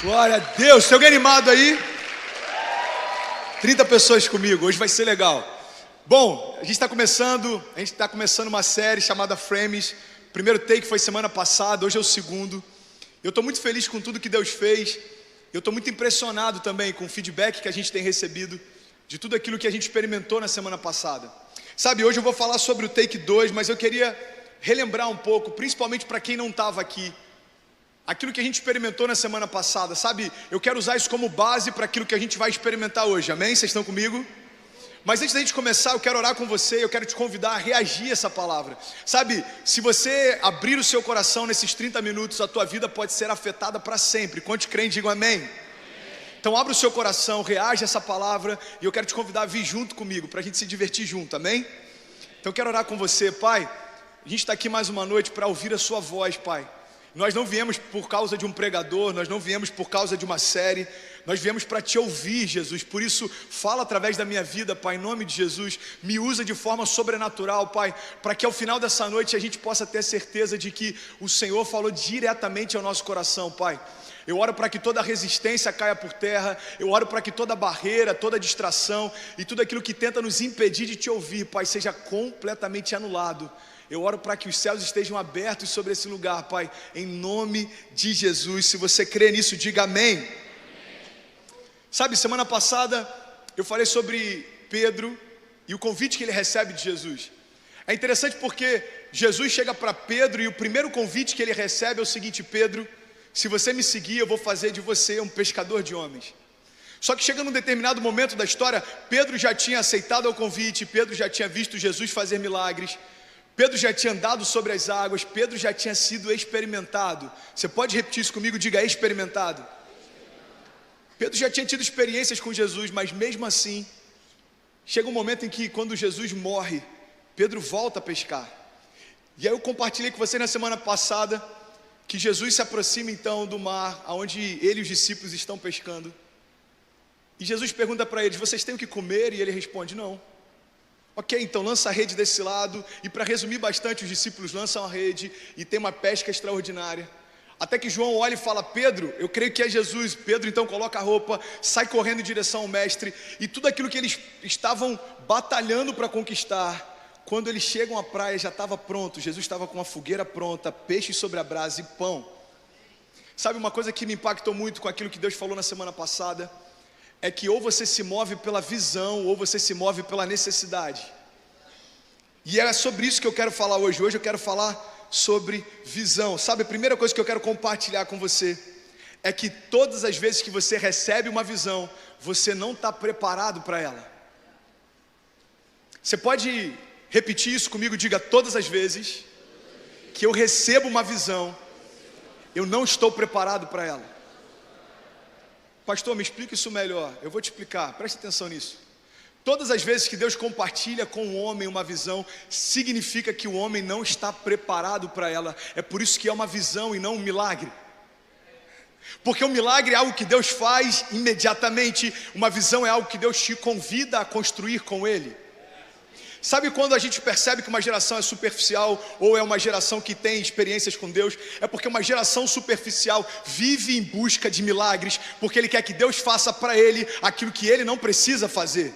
Glória a Deus, tem alguém animado aí? 30 pessoas comigo, hoje vai ser legal. Bom, a gente está começando uma série chamada Frames. O primeiro take foi semana passada, hoje é o segundo. Eu estou muito feliz com tudo que Deus fez. Eu estou muito impressionado também com o feedback que a gente tem recebido de tudo aquilo que a gente experimentou na semana passada. Sabe, hoje eu vou falar sobre o take 2, mas eu queria relembrar um pouco, principalmente para quem não estava aqui, aquilo que a gente experimentou na semana passada, sabe? Eu quero usar isso como base para aquilo que a gente vai experimentar hoje, amém? Vocês estão comigo? Mas antes da gente começar, eu quero orar com você, eu quero te convidar a reagir a essa palavra. Sabe, se você abrir o seu coração nesses 30 minutos, a tua vida pode ser afetada para sempre. Quantos creem, digam amém. Então abra o seu coração, reage a essa palavra, e eu quero te convidar a vir junto comigo, para a gente se divertir junto, amém? Então eu quero orar com você, Pai. A gente está aqui mais uma noite para ouvir a sua voz, Pai. Nós não viemos por causa de um pregador, nós não viemos por causa de uma série, nós viemos para te ouvir, Jesus. Por isso, fala através da minha vida, Pai, em nome de Jesus. Me usa de forma sobrenatural, Pai, para que ao final dessa noite a gente possa ter certeza de que o Senhor falou diretamente ao nosso coração, Pai. Eu oro para que toda resistência caia por terra, eu oro para que toda barreira, toda distração e tudo aquilo que tenta nos impedir de te ouvir, Pai, seja completamente anulado. Eu oro para que os céus estejam abertos sobre esse lugar, Pai, em nome de Jesus. Se você crê nisso, diga amém. Sabe, semana passada eu falei sobre Pedro e o convite que ele recebe de Jesus. É interessante porque Jesus chega para Pedro e o primeiro convite que ele recebe é o seguinte: Pedro, se você me seguir, eu vou fazer de você um pescador de homens. Só que chega num determinado momento da história, Pedro já tinha aceitado o convite, Pedro já tinha visto Jesus fazer milagres, Pedro já tinha andado sobre as águas, Pedro já tinha sido experimentado. Você pode repetir isso comigo? Diga experimentado. Pedro já tinha tido experiências com Jesus, mas mesmo assim, chega um momento em que quando Jesus morre, Pedro volta a pescar. E aí eu compartilhei com você na semana passada, que Jesus se aproxima então do mar, onde ele e os discípulos estão pescando. E Jesus pergunta para eles: vocês têm o que comer? E ele responde: não. Ok, então lança a rede desse lado. E para resumir bastante, os discípulos lançam a rede e tem uma pesca extraordinária. Até que João olha e fala: Pedro, eu creio que é Jesus. Pedro então coloca a roupa, sai correndo em direção ao mestre. E tudo aquilo que eles estavam batalhando para conquistar, quando eles chegam à praia já estava pronto. Jesus estava com uma fogueira pronta, peixe sobre a brasa e pão. Sabe, uma coisa que me impactou muito com aquilo que Deus falou na semana passada é que ou você se move pela visão ou você se move pela necessidade. E é sobre isso que eu quero falar hoje. Hoje eu quero falar sobre visão. Sabe, a primeira coisa que eu quero compartilhar com você é que todas as vezes que você recebe uma visão, você não está preparado para ela. Você pode repetir isso comigo? Diga: todas as vezes que eu recebo uma visão, eu não estou preparado para ela. Pastor, me explica isso melhor. Eu vou te explicar, preste atenção nisso. Todas as vezes que Deus compartilha com o homem uma visão, significa que o homem não está preparado para ela. É por isso que é uma visão e não um milagre. Porque um milagre é algo que Deus faz imediatamente, uma visão é algo que Deus te convida a construir com Ele. Sabe quando a gente percebe que uma geração é superficial ou é uma geração que tem experiências com Deus? É porque uma geração superficial vive em busca de milagres, porque ele quer que Deus faça para ele aquilo que ele não precisa fazer.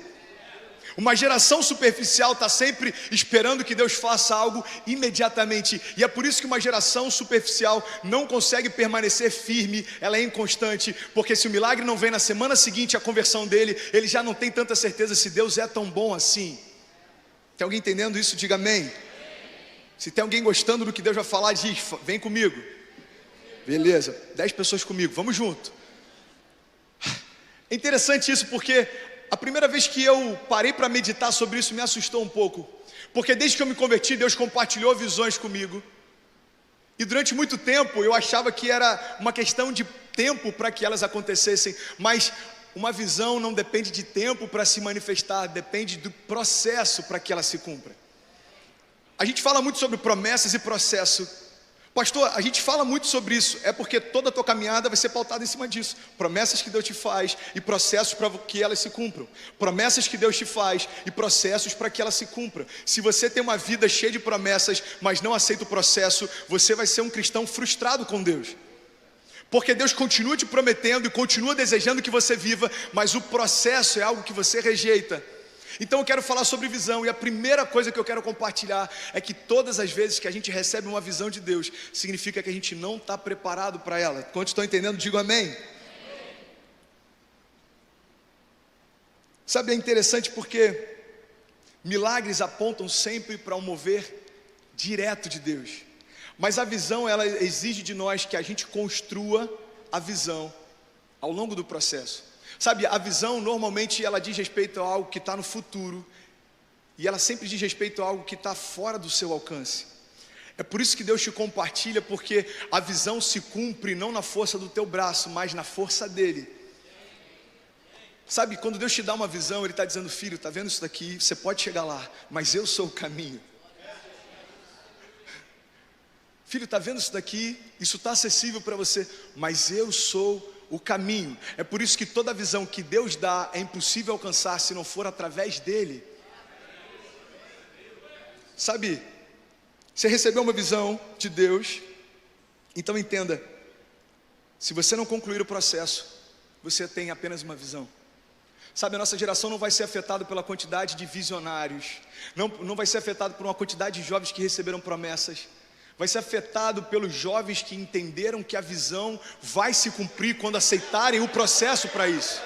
Uma geração superficial está sempre esperando que Deus faça algo imediatamente. E é por isso que uma geração superficial não consegue permanecer firme, ela é inconstante. Porque se o milagre não vem na semana seguinte, a conversão dele, ele já não tem tanta certeza se Deus é tão bom assim. Tem alguém entendendo isso? Diga amém. Se tem alguém gostando do que Deus vai falar, diz: vem comigo. Beleza, 10 pessoas comigo, vamos junto. É interessante isso porque a primeira vez que eu parei para meditar sobre isso me assustou um pouco. Porque desde que eu me converti, Deus compartilhou visões comigo. E durante muito tempo eu achava que era uma questão de tempo para que elas acontecessem. Mas uma visão não depende de tempo para se manifestar, depende do processo para que ela se cumpra. A gente fala muito sobre promessas e processo. Pastor, a gente fala muito sobre isso, é porque toda a tua caminhada vai ser pautada em cima disso. Promessas que Deus te faz e processos para que elas se cumpram. Promessas que Deus te faz e processos para que elas se cumpram. Se você tem uma vida cheia de promessas, mas não aceita o processo, você vai ser um cristão frustrado com Deus. Porque Deus continua te prometendo e continua desejando que você viva, mas o processo é algo que você rejeita. Então eu quero falar sobre visão, e a primeira coisa que eu quero compartilhar é que todas as vezes que a gente recebe uma visão de Deus, significa que a gente não está preparado para ela. Quantos estão entendendo? Digo amém. Sabe, é interessante porque milagres apontam sempre para um mover direto de Deus. Mas a visão, ela exige de nós que a gente construa a visão ao longo do processo. Sabe, a visão normalmente ela diz respeito a algo que está no futuro, e ela sempre diz respeito a algo que está fora do seu alcance. É por isso que Deus te compartilha, porque a visão se cumpre não na força do teu braço, mas na força dele. Sabe, quando Deus te dá uma visão, Ele está dizendo: filho, está vendo isso daqui? Você pode chegar lá, mas eu sou o caminho. Filho, está vendo isso daqui? Isso está acessível para você, mas eu sou o caminho. É por isso que toda visão que Deus dá é impossível alcançar se não for através dele. Sabe, você recebeu uma visão de Deus, então entenda: se você não concluir o processo, você tem apenas uma visão. Sabe, a nossa geração não vai ser afetada pela quantidade de visionários, não vai ser afetado por uma quantidade de jovens que receberam promessas. Vai ser afetado pelos jovens que entenderam que a visão vai se cumprir quando aceitarem o processo para isso.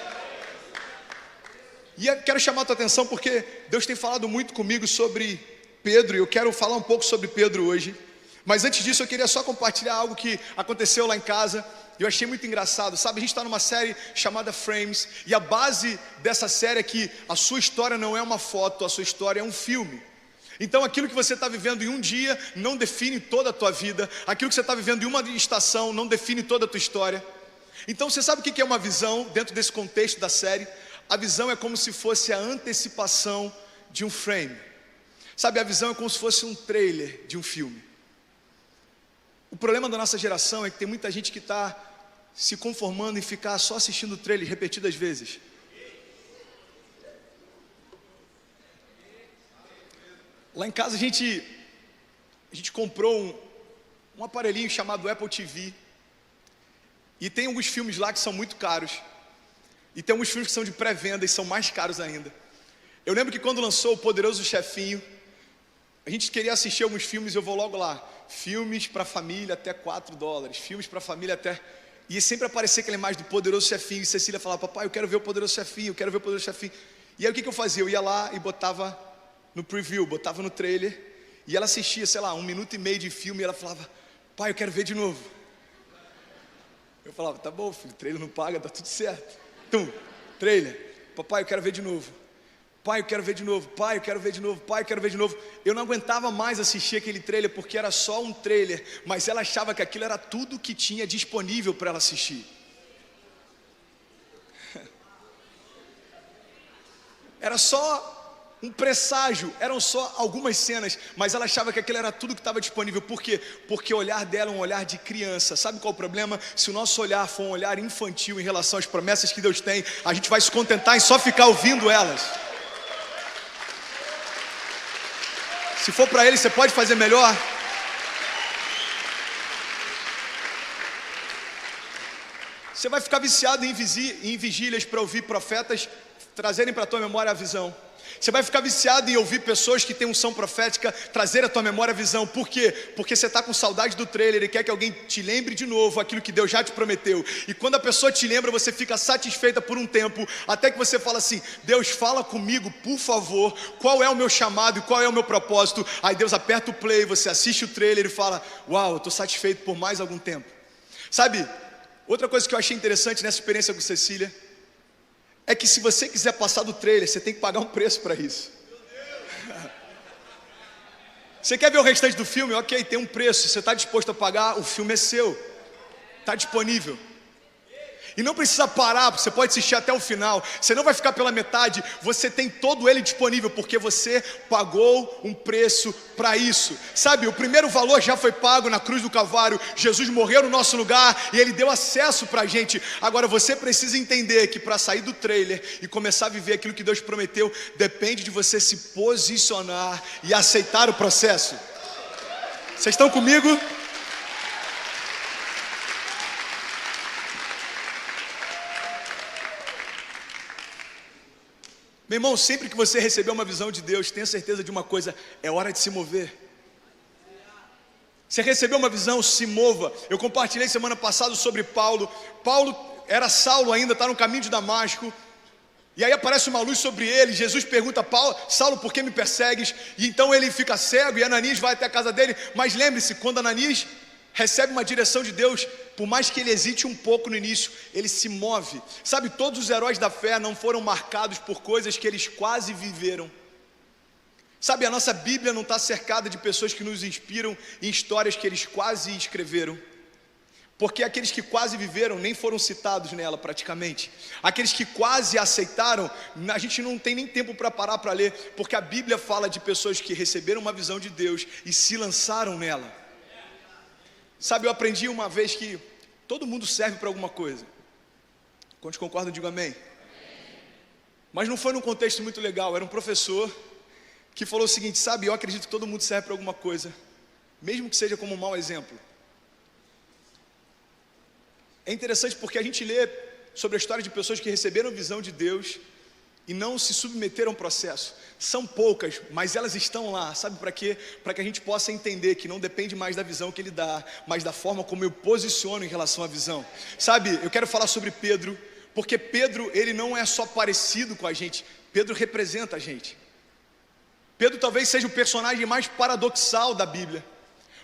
E eu quero chamar a tua atenção porque Deus tem falado muito comigo sobre Pedro, e eu quero falar um pouco sobre Pedro hoje. Mas antes disso eu queria só compartilhar algo que aconteceu lá em casa. Eu achei muito engraçado. Sabe, a gente está numa série chamada Frames, e a base dessa série é que a sua história não é uma foto, a sua história é um filme. Então aquilo que você está vivendo em um dia não define toda a tua vida. Aquilo que você está vivendo em uma estação não define toda a tua história. Então você sabe o que é uma visão dentro desse contexto da série? A visão é como se fosse a antecipação de um frame. Sabe, a visão é como se fosse um trailer de um filme. O problema da nossa geração é que tem muita gente que está se conformando em ficar só assistindo o trailer repetidas vezes. Lá em casa a gente comprou um aparelhinho chamado Apple TV. E tem alguns filmes lá que são muito caros. E tem alguns filmes que são de pré-venda e são mais caros ainda. Eu lembro que quando lançou O Poderoso Chefinho, a gente queria assistir alguns filmes e eu vou logo lá. Filmes para família até $4. Filmes para família até... E sempre aparecia aquela imagem do Poderoso Chefinho. E Cecília falava: papai, eu quero ver o Poderoso Chefinho, eu quero ver o Poderoso Chefinho. E aí o que eu fazia? Eu ia lá e botava no preview, botava no trailer, e ela assistia, sei lá, 1 minuto e meio de filme, e ela falava: pai, eu quero ver de novo. Eu falava: tá bom, filho, trailer não paga, tá tudo certo. Trailer, papai, eu quero ver de novo. Pai, eu quero ver de novo. Pai, eu quero ver de novo. Pai, eu quero ver de novo. Eu não aguentava mais assistir aquele trailer, porque era só um trailer, mas ela achava que aquilo era tudo que tinha disponível para ela assistir. Era só um presságio, eram só algumas cenas, mas ela achava que aquilo era tudo que estava disponível. Por quê? Porque o olhar dela é um olhar de criança. Sabe qual é o problema? Se o nosso olhar for um olhar infantil em relação às promessas que Deus tem, a gente vai se contentar em só ficar ouvindo elas. Se for para Ele, você pode fazer melhor. Você vai ficar viciado em vigílias para ouvir profetas trazerem para a tua memória a visão. Você vai ficar viciado em ouvir pessoas que têm unção profética trazer à tua memória a visão. Por quê? Porque você está com saudade do trailer e quer que alguém te lembre de novo aquilo que Deus já te prometeu. E quando a pessoa te lembra, você fica satisfeita por um tempo, até que você fala assim: Deus, fala comigo, por favor, qual é o meu chamado e qual é o meu propósito? Aí Deus aperta o play, você assiste o trailer e fala: uau, eu estou satisfeito por mais algum tempo. Sabe, outra coisa que eu achei interessante nessa experiência com Cecília é que se você quiser passar do trailer, você tem que pagar um preço para isso. Você quer ver o restante do filme? Ok, tem um preço. Se você está disposto a pagar, o filme é seu. Está disponível. E não precisa parar, você pode assistir até o final. Você não vai ficar pela metade. Você tem todo ele disponível, porque você pagou um preço para isso. Sabe, o primeiro valor já foi pago na cruz do Calvário. Jesus morreu no nosso lugar e Ele deu acesso para a gente. Agora você precisa entender que para sair do trailer e começar a viver aquilo que Deus prometeu, depende de você se posicionar e aceitar o processo. Vocês estão comigo? Meu irmão, sempre que você receber uma visão de Deus, tenha certeza de uma coisa: é hora de se mover. Você recebeu uma visão, se mova. Eu compartilhei semana passada sobre Paulo. Paulo era Saulo ainda, está no caminho de Damasco. E aí aparece uma luz sobre ele. Jesus pergunta a Paulo: Saulo, por que me persegues? E então ele fica cego e Ananias vai até a casa dele. Mas lembre-se, quando Ananias recebe uma direção de Deus, por mais que ele hesite um pouco no início, ele se move. Sabe, todos os heróis da fé não foram marcados por coisas que eles quase viveram. Sabe, a nossa Bíblia não está cercada de pessoas que nos inspiram em histórias que eles quase escreveram. Porque aqueles que quase viveram nem foram citados nela praticamente. Aqueles que quase aceitaram, a gente não tem nem tempo para parar para ler, porque a Bíblia fala de pessoas que receberam uma visão de Deus e se lançaram nela. Sabe, eu aprendi uma vez que todo mundo serve para alguma coisa. Quantos concordam, digo amém. Mas não foi num contexto muito legal. Era um professor que falou o seguinte: sabe, eu acredito que todo mundo serve para alguma coisa, mesmo que seja como um mau exemplo. É interessante porque a gente lê sobre a história de pessoas que receberam visão de Deus e não se submeteram ao processo. São poucas, mas elas estão lá. Sabe para quê? Para que a gente possa entender que não depende mais da visão que ele dá, mas da forma como eu posiciono em relação à visão. Sabe, eu quero falar sobre Pedro, porque Pedro, ele não é só parecido com a gente, Pedro representa a gente. Pedro talvez seja o personagem mais paradoxal da Bíblia.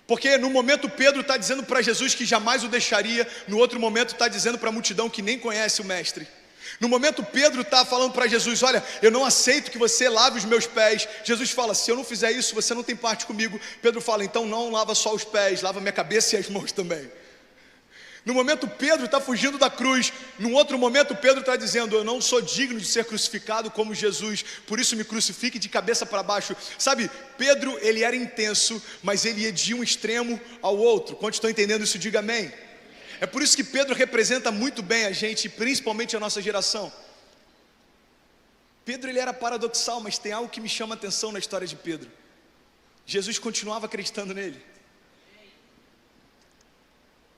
Porque no momento Pedro está dizendo para Jesus que jamais o deixaria, no outro momento está dizendo para a multidão que nem conhece o mestre. No momento Pedro está falando para Jesus: olha, eu não aceito que você lave os meus pés. Jesus fala: se eu não fizer isso, você não tem parte comigo. Pedro fala: então não lava só os pés, lava minha cabeça e as mãos também. No momento Pedro está fugindo da cruz. No outro momento Pedro está dizendo: eu não sou digno de ser crucificado como Jesus, por isso me crucifique de cabeça para baixo. Sabe, Pedro, ele era intenso, mas ele ia de um extremo ao outro. Quantos estão entendendo isso, diga amém. É por isso que Pedro representa muito bem a gente, principalmente a nossa geração. Pedro, ele era paradoxal, mas tem algo que me chama a atenção na história de Pedro. Jesus continuava acreditando nele.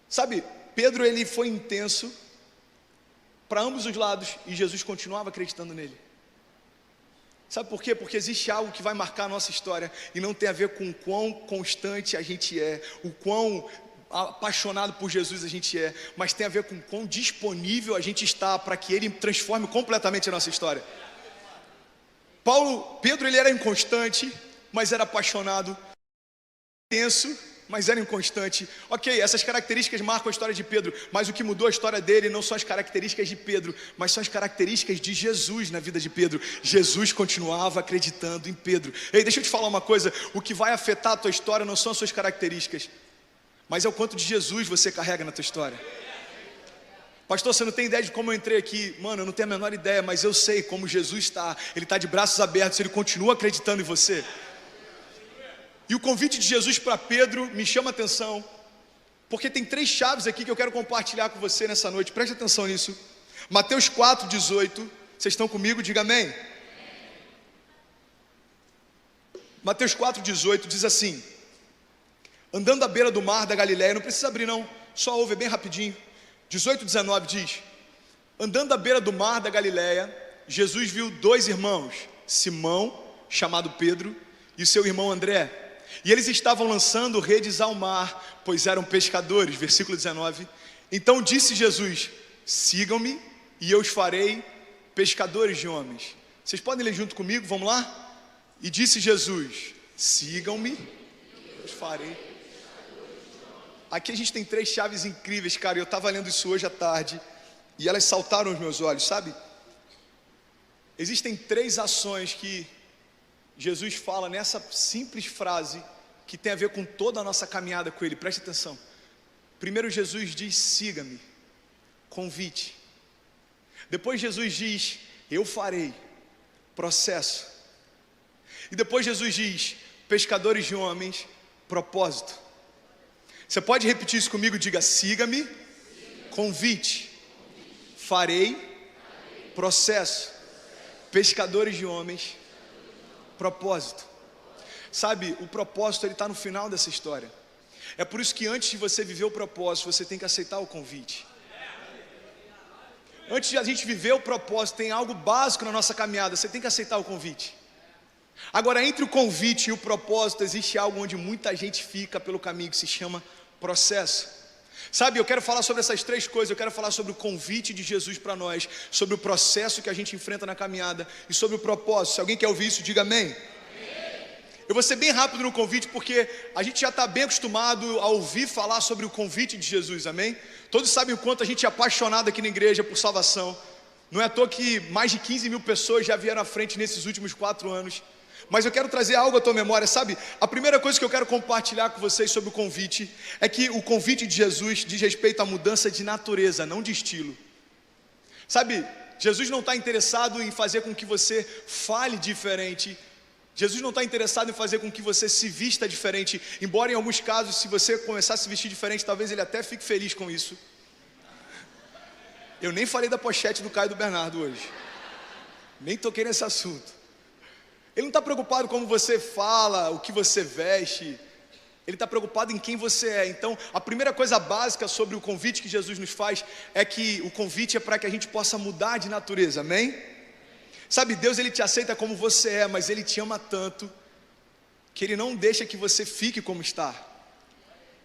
Sabe, Pedro, ele foi intenso para ambos os lados e Jesus continuava acreditando nele. Sabe por quê? Porque existe algo que vai marcar a nossa história e não tem a ver com o quão constante a gente é, o quão apaixonado por Jesus a gente é, mas tem a ver com o quão disponível a gente está para que Ele transforme completamente a nossa história. Pedro, ele era inconstante, mas era apaixonado, intenso, mas era inconstante. Ok, essas características marcam a história de Pedro, mas o que mudou a história dele não são as características de Pedro, mas são as características de Jesus na vida de Pedro. Jesus continuava acreditando em Pedro. Ei, deixa eu te falar uma coisa: o que vai afetar a tua história não são as suas características, mas é o quanto de Jesus você carrega na tua história. Pastor, você não tem ideia de como eu entrei aqui. Mano, eu não tenho a menor ideia, mas eu sei como Jesus está. Ele está de braços abertos, Ele continua acreditando em você. E o convite de Jesus para Pedro me chama a atenção, porque tem 3 chaves aqui que eu quero compartilhar com você nessa noite. Preste atenção nisso. Mateus 4:18. Vocês estão comigo? Diga amém. Mateus 4:18 diz assim: andando à beira do mar da Galileia, não precisa abrir não, só ouve bem rapidinho. 18:19 diz: andando à beira do mar da Galileia, Jesus viu 2 irmãos, Simão, chamado Pedro, e seu irmão André. E eles estavam lançando redes ao mar, pois eram pescadores. Versículo 19. Então disse Jesus: sigam-me e eu os farei pescadores de homens. Vocês podem ler junto comigo, vamos lá? E disse Jesus: sigam-me e eu os farei. Aqui a gente tem 3 chaves incríveis, cara. Eu estava lendo isso hoje à tarde e elas saltaram aos meus olhos, sabe? Existem 3 ações que Jesus fala nessa simples frase que tem a ver com toda a nossa caminhada com Ele. Preste atenção. Primeiro Jesus diz: siga-me, convite. Depois Jesus diz: eu farei, processo. E depois Jesus diz: pescadores de homens, propósito. Você pode repetir isso comigo? Diga: siga-me, convite, farei, processo, pescadores de homens, propósito. Sabe, o propósito ele está no final dessa história. É por isso que antes de você viver o propósito, você tem que aceitar o convite. Antes de a gente viver o propósito, tem algo básico na nossa caminhada, você tem que aceitar o convite. Agora, entre o convite e o propósito, existe algo onde muita gente fica pelo caminho, que se chama processo. Sabe, eu quero falar sobre essas três coisas. Eu quero falar sobre o convite de Jesus para nós, sobre o processo que a gente enfrenta na caminhada e sobre o propósito. Se alguém quer ouvir isso, diga amém. Eu vou ser bem rápido no convite, porque a gente já está bem acostumado a ouvir falar sobre o convite de Jesus, amém? Todos sabem o quanto a gente é apaixonado aqui na igreja por salvação. Não é à toa que mais de 15 mil pessoas já vieram à frente nesses últimos 4 anos. Mas eu quero trazer algo à tua memória, sabe? A primeira coisa que eu quero compartilhar com vocês sobre o convite é que o convite de Jesus diz respeito à mudança de natureza, não de estilo. Sabe, Jesus não está interessado em fazer com que você fale diferente. Jesus não está interessado em fazer com que você se vista diferente. Embora em alguns casos, se você começar a se vestir diferente, talvez ele até fique feliz com isso. Eu nem falei da pochete do Caio e do Bernardo hoje. Nem toquei nesse assunto. Ele não está preocupado com como você fala, o que você veste. Ele está preocupado em quem você é. Então, a primeira coisa básica sobre o convite que Jesus nos faz é que o convite é para que a gente possa mudar de natureza, amém? Sabe, Deus ele te aceita como você é, mas Ele te ama tanto que Ele não deixa que você fique como está.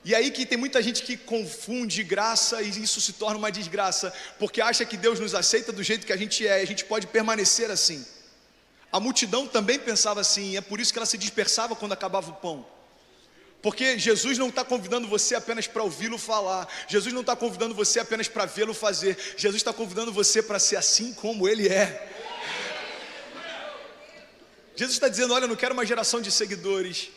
E aí que tem muita gente que confunde graça e isso se torna uma desgraça, porque acha que Deus nos aceita do jeito que a gente é e a gente pode permanecer assim. A multidão também pensava assim, e é por isso que ela se dispersava quando acabava o pão. Porque Jesus não está convidando você apenas para ouvi-lo falar. Jesus não está convidando você apenas para vê-lo fazer. Jesus está convidando você para ser assim como Ele é. Jesus está dizendo, olha, eu não quero uma geração de seguidores,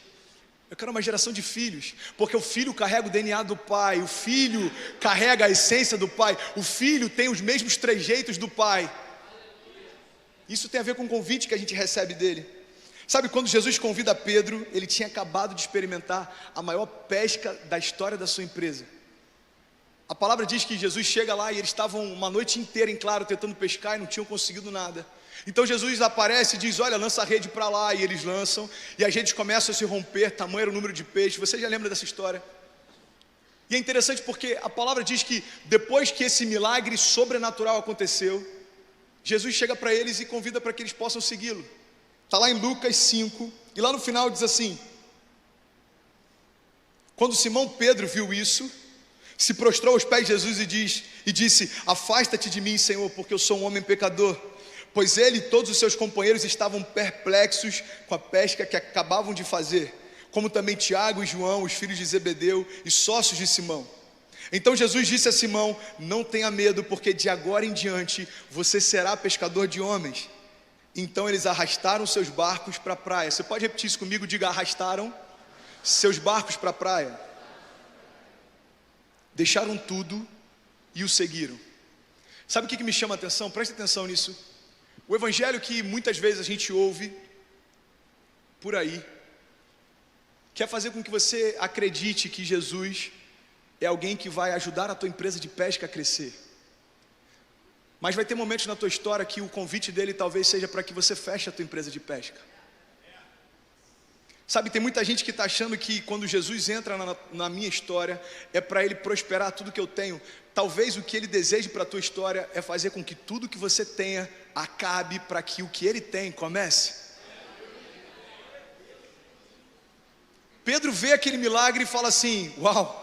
eu quero uma geração de filhos. Porque o filho carrega o DNA do pai, o filho carrega a essência do pai, o filho tem os mesmos trejeitos do pai. Isso tem a ver com o convite que a gente recebe dele. Sabe, quando Jesus convida Pedro, ele tinha acabado de experimentar a maior pesca da história da sua empresa. A palavra diz que Jesus chega lá e eles estavam uma noite inteira em claro tentando pescar e não tinham conseguido nada. Então Jesus aparece e diz, olha, lança a rede para lá, e eles lançam, e as redes começam a se romper, tamanho era o número de peixes. Você já lembra dessa história? E é interessante porque a palavra diz que depois que esse milagre sobrenatural aconteceu, Jesus chega para eles e convida para que eles possam segui-lo. Está lá em Lucas 5, e lá no final diz assim: quando Simão Pedro viu isso, se prostrou aos pés de Jesus e disse, afasta-te de mim, Senhor, porque eu sou um homem pecador. Pois ele e todos os seus companheiros estavam perplexos com a pesca que acabavam de fazer, como também Tiago e João, os filhos de Zebedeu e sócios de Simão. Então Jesus disse a Simão, não tenha medo, porque de agora em diante você será pescador de homens. Então eles arrastaram seus barcos para a praia. Você pode repetir isso comigo? Diga, arrastaram seus barcos para a praia. Deixaram tudo e o seguiram. Sabe o que me chama a atenção? Preste atenção nisso. O evangelho que muitas vezes a gente ouve por aí quer fazer com que você acredite que Jesus é alguém que vai ajudar a tua empresa de pesca a crescer. Mas vai ter momentos na tua história que o convite dele talvez seja para que você feche a tua empresa de pesca. Sabe, tem muita gente que está achando que quando Jesus entra na minha história é para ele prosperar tudo que eu tenho. Talvez o que ele deseje para a tua história é fazer com que tudo que você tenha acabe para que o que ele tem comece. Pedro vê aquele milagre e fala assim, uau,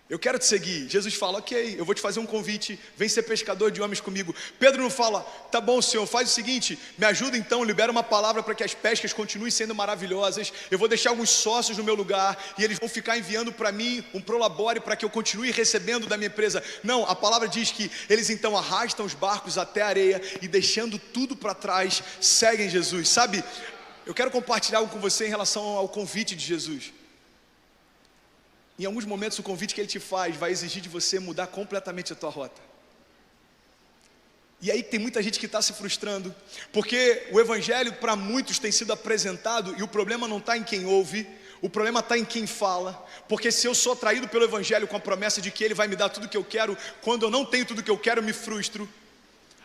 eu quero te seguir. Jesus fala, ok, eu vou te fazer um convite, vem ser pescador de homens comigo. Pedro não fala, tá bom, Senhor, faz o seguinte, me ajuda então, libera uma palavra para que as pescas continuem sendo maravilhosas, eu vou deixar alguns sócios no meu lugar, e eles vão ficar enviando para mim um prolabore para que eu continue recebendo da minha empresa. Não, a palavra diz que eles então arrastam os barcos até a areia, e deixando tudo para trás, seguem Jesus. Sabe, eu quero compartilhar algo com você em relação ao convite de Jesus. Em alguns momentos o convite que ele te faz vai exigir de você mudar completamente a tua rota. E aí tem muita gente que está se frustrando, porque o evangelho para muitos tem sido apresentado, e o problema não está em quem ouve, o problema está em quem fala. Porque se eu sou atraído pelo evangelho com a promessa de que ele vai me dar tudo o que eu quero, quando eu não tenho tudo o que eu quero, eu me frustro.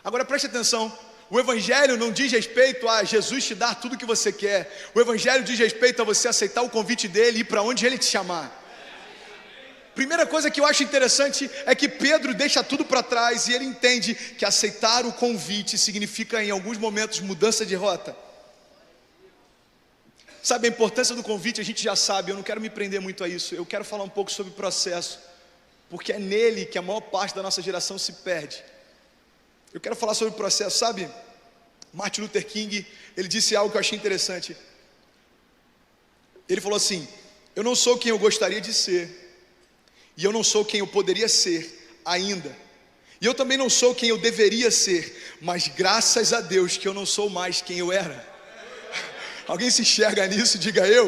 Agora preste atenção, o evangelho não diz respeito a Jesus te dar tudo o que você quer. O evangelho diz respeito a você aceitar o convite dele e ir para onde ele te chamar. Primeira coisa que eu acho interessante é que Pedro deixa tudo para trás e ele entende que aceitar o convite significa, em alguns momentos, mudança de rota. Sabe, a importância do convite a gente já sabe, eu não quero me prender muito a isso. Eu quero falar um pouco sobre o processo, porque é nele que a maior parte da nossa geração se perde. Eu quero falar sobre o processo, sabe? Martin Luther King, ele disse algo que eu achei interessante. Ele falou assim: eu não sou quem eu gostaria de ser, e eu não sou quem eu poderia ser ainda, e eu também não sou quem eu deveria ser, mas graças a Deus que eu não sou mais quem eu era. Alguém se enxerga nisso? Diga eu.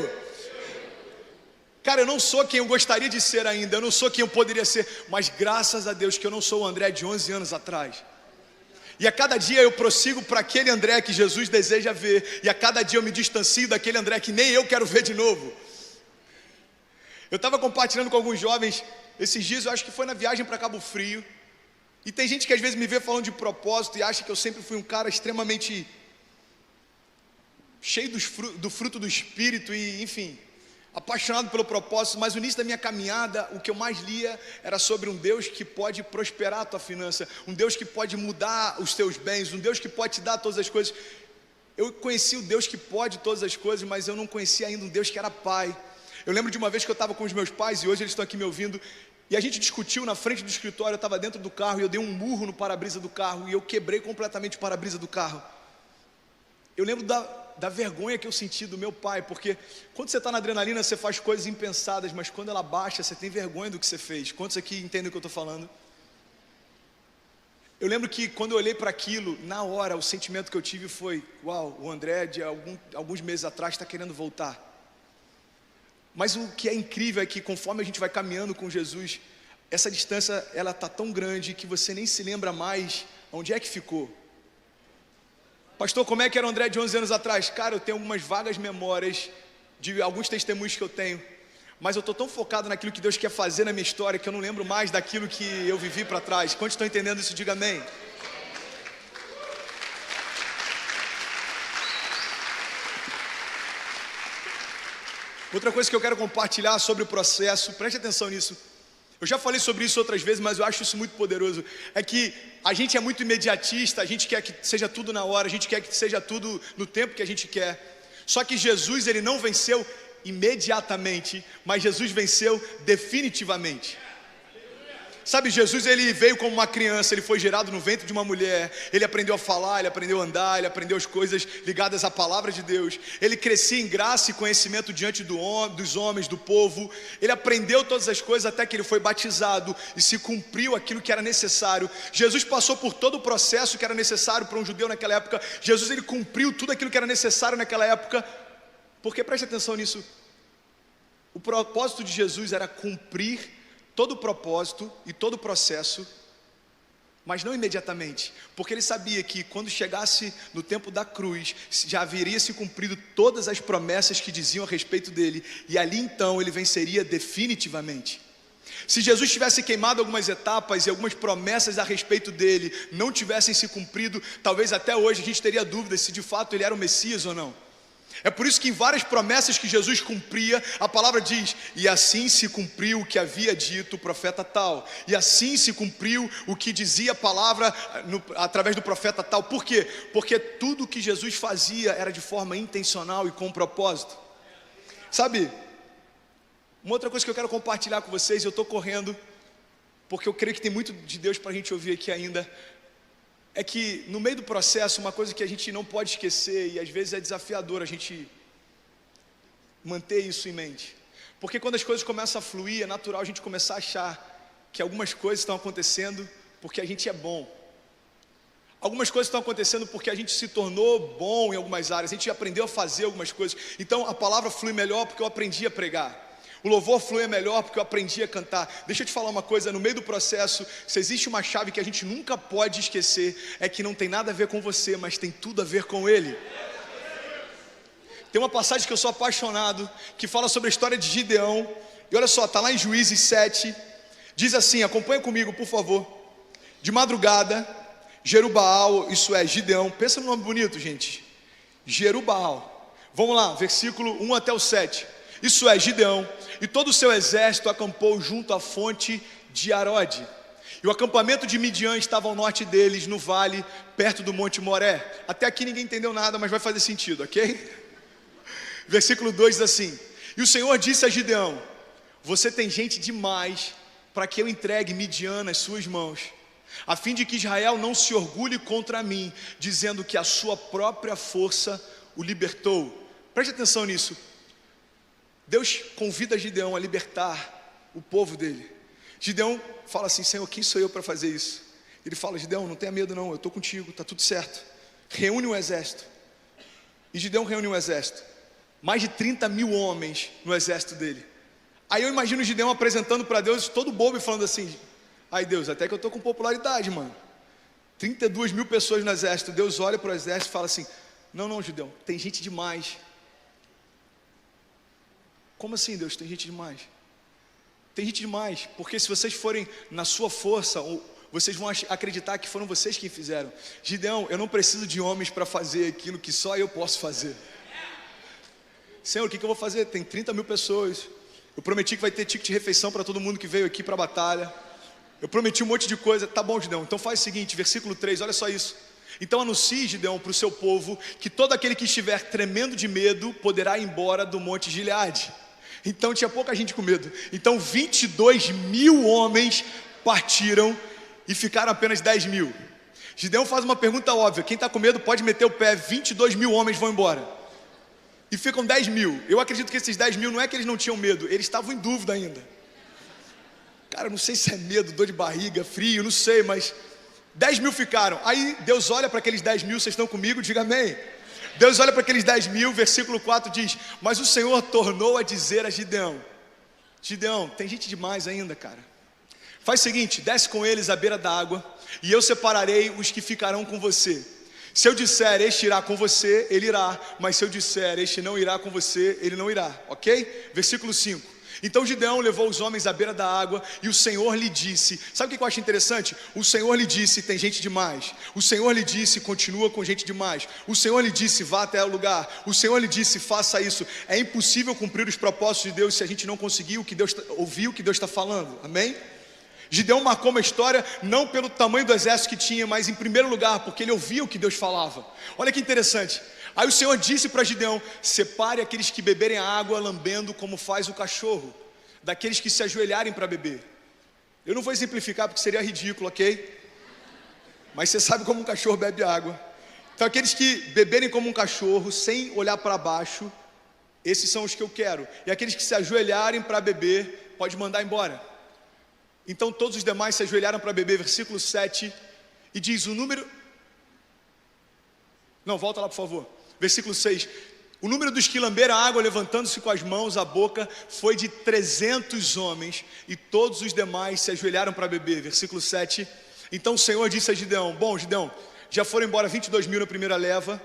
Cara, eu não sou quem eu gostaria de ser ainda, eu não sou quem eu poderia ser, mas graças a Deus que eu não sou o André de 11 anos atrás. E a cada dia eu prossigo para aquele André que Jesus deseja ver, e a cada dia eu me distancio daquele André que nem eu quero ver de novo. Eu estava compartilhando com alguns jovens esses dias, eu acho que foi na viagem para Cabo Frio, e tem gente que às vezes me vê falando de propósito e acha que eu sempre fui um cara extremamente cheio do fruto do Espírito e, enfim, apaixonado pelo propósito, mas no início da minha caminhada, o que eu mais lia era sobre um Deus que pode prosperar a tua finança, um Deus que pode mudar os teus bens, um Deus que pode te dar todas as coisas. Eu conheci o Deus que pode todas as coisas, mas eu não conhecia ainda um Deus que era Pai. Eu lembro de uma vez que eu estava com os meus pais, e hoje eles estão aqui me ouvindo, e a gente discutiu na frente do escritório, eu estava dentro do carro, e eu dei um murro no para-brisa do carro, e eu quebrei completamente o para-brisa do carro. Eu lembro da vergonha que eu senti do meu pai, porque quando você está na adrenalina, você faz coisas impensadas, mas quando ela baixa, você tem vergonha do que você fez. Quantos aqui entendem o que eu estou falando? Eu lembro que quando eu olhei para aquilo, na hora, o sentimento que eu tive foi: uau, o André de alguns meses atrás está querendo voltar. Mas o que é incrível é que conforme a gente vai caminhando com Jesus, essa distância ela está tão grande que você nem se lembra mais onde é que ficou. Pastor, como é que era o André de 11 anos atrás? Cara, eu tenho algumas vagas memórias de alguns testemunhos que eu tenho, mas eu estou tão focado naquilo que Deus quer fazer na minha história que eu não lembro mais daquilo que eu vivi para trás. Quantos estão entendendo isso? Diga amém. Outra coisa que eu quero compartilhar sobre o processo, preste atenção nisso. Eu já falei sobre isso outras vezes, mas eu acho isso muito poderoso. É que a gente é muito imediatista, a gente quer que seja tudo na hora, a gente quer que seja tudo no tempo que a gente quer. Só que Jesus, ele não venceu imediatamente, mas Jesus venceu definitivamente. Sabe, Jesus, ele veio como uma criança, ele foi gerado no ventre de uma mulher, ele aprendeu a falar, ele aprendeu a andar, ele aprendeu as coisas ligadas à palavra de Deus, ele crescia em graça e conhecimento diante dos homens, do povo, ele aprendeu todas as coisas até que ele foi batizado e se cumpriu aquilo que era necessário. Jesus passou por todo o processo que era necessário para um judeu naquela época. Jesus, ele cumpriu tudo aquilo que era necessário naquela época, porque preste atenção nisso, o propósito de Jesus era cumprir todo o propósito e todo o processo, mas não imediatamente, porque ele sabia que quando chegasse no tempo da cruz, já haveria se cumprido todas as promessas que diziam a respeito dele, e ali então ele venceria definitivamente. Se Jesus tivesse queimado algumas etapas e algumas promessas a respeito dele não tivessem se cumprido, talvez até hoje a gente teria dúvidas se de fato ele era o Messias ou não. É por isso que em várias promessas que Jesus cumpria, a palavra diz: e assim se cumpriu o que havia dito o profeta tal, e assim se cumpriu o que dizia a palavra através do profeta tal. Por quê? Porque tudo que Jesus fazia era de forma intencional e com propósito. Sabe, uma outra coisa que eu quero compartilhar com vocês, eu estou correndo, porque eu creio que tem muito de Deus para a gente ouvir aqui ainda, é que no meio do processo, uma coisa que a gente não pode esquecer, e às vezes é desafiador a gente manter isso em mente, porque quando as coisas começam a fluir, é natural a gente começar a achar que algumas coisas estão acontecendo porque a gente é bom, algumas coisas estão acontecendo porque a gente se tornou bom em algumas áreas, a gente aprendeu a fazer algumas coisas, então a palavra flui melhor porque eu aprendi a pregar. O louvor flui melhor porque eu aprendi a cantar. Deixa eu te falar uma coisa, no meio do processo, se existe uma chave que a gente nunca pode esquecer, é que não tem nada a ver com você, mas tem tudo a ver com Ele. Tem uma passagem que eu sou apaixonado, que fala sobre a história de Gideão, e olha só, está lá em Juízes 7, diz assim, acompanha comigo por favor. De madrugada, Jerubaal, isso é, Gideão, pensa no nome bonito gente, Jerubaal, vamos lá, versículo 1 até o 7. Isso é, Gideão e todo o seu exército acampou junto à fonte de Arode. E o acampamento de Midian estava ao norte deles, no vale, perto do Monte Moré. Até aqui ninguém entendeu nada, mas vai fazer sentido, ok? Versículo 2 diz assim: e o Senhor disse a Gideão: você tem gente demais para que eu entregue Midian nas suas mãos, a fim de que Israel não se orgulhe contra mim, dizendo que a sua própria força o libertou. Preste atenção nisso. Deus convida Gideão a libertar o povo dele. Gideão fala assim: Senhor, quem sou eu para fazer isso? Ele fala: Gideão, não tenha medo não, eu estou contigo, está tudo certo. Reúne um exército. E Gideão reúne um exército, mais de 30 mil homens no exército dele. Aí eu imagino Gideão apresentando para Deus, todo bobo, e falando assim: ai Deus, até que eu estou com popularidade, mano. 32 mil pessoas no exército. Deus olha para o exército e fala assim: não, Gideão, tem gente demais. Como assim, Deus, tem gente demais? Tem gente demais, porque se vocês forem na sua força, vocês vão acreditar que foram vocês quem fizeram. Gideão, eu não preciso de homens para fazer aquilo que só eu posso fazer. Senhor, o que eu vou fazer? Tem 30 mil pessoas. Eu prometi que vai ter ticket de refeição para todo mundo que veio aqui para a batalha. Eu prometi um monte de coisa. Tá bom, Gideão, então faz o seguinte, versículo 3, olha só isso. Então anuncie, Gideão, para o seu povo, que todo aquele que estiver tremendo de medo poderá ir embora do monte Gileade. Então tinha pouca gente com medo. Então 22 mil homens partiram e ficaram apenas 10 mil. Gideão faz uma pergunta óbvia: quem está com medo pode meter o pé. 22 mil homens vão embora e ficam 10 mil. Eu acredito que esses 10 mil não é que eles não tinham medo, eles estavam em dúvida ainda. Cara, não sei se é medo, dor de barriga, frio, não sei, mas 10 mil ficaram. Aí Deus olha para aqueles 10 mil, vocês estão comigo? Diga amém. Deus olha para aqueles 10 mil, versículo 4 diz: mas o Senhor tornou a dizer a Gideão: Gideão, tem gente demais ainda, cara. Faz o seguinte, desce com eles à beira da água, e eu separarei os que ficarão com você. Se eu disser, este irá com você, ele irá. Mas se eu disser, este não irá com você, ele não irá, ok? Versículo 5. Então Gideão levou os homens à beira da água, e o Senhor lhe disse, sabe o que eu acho interessante? O Senhor lhe disse, tem gente demais. O Senhor lhe disse, continua com gente demais. O Senhor lhe disse, vá até o lugar. O Senhor lhe disse, faça isso. É impossível cumprir os propósitos de Deus se a gente não conseguir ouvir o que Deus está falando, amém? Gideão marcou uma história não pelo tamanho do exército que tinha, mas em primeiro lugar porque ele ouvia o que Deus falava. Olha que interessante. Aí o Senhor disse para Gideão: separe aqueles que beberem a água lambendo como faz o cachorro, daqueles que se ajoelharem para beber. Eu não vou exemplificar porque seria ridículo, ok? Mas você sabe como um cachorro bebe água. Então aqueles que beberem como um cachorro, sem olhar para baixo, esses são os que eu quero. E aqueles que se ajoelharem para beber, pode mandar embora. Então todos os demais se ajoelharam para beber, versículo 7, e diz o número... Não, volta lá por favor. Versículo 6, o número dos que lamberam a água, levantando-se com as mãos à boca, foi de 300 homens, e todos os demais se ajoelharam para beber. Versículo 7, então o Senhor disse a Gideão: bom, Gideão, já foram embora 22 mil na primeira leva,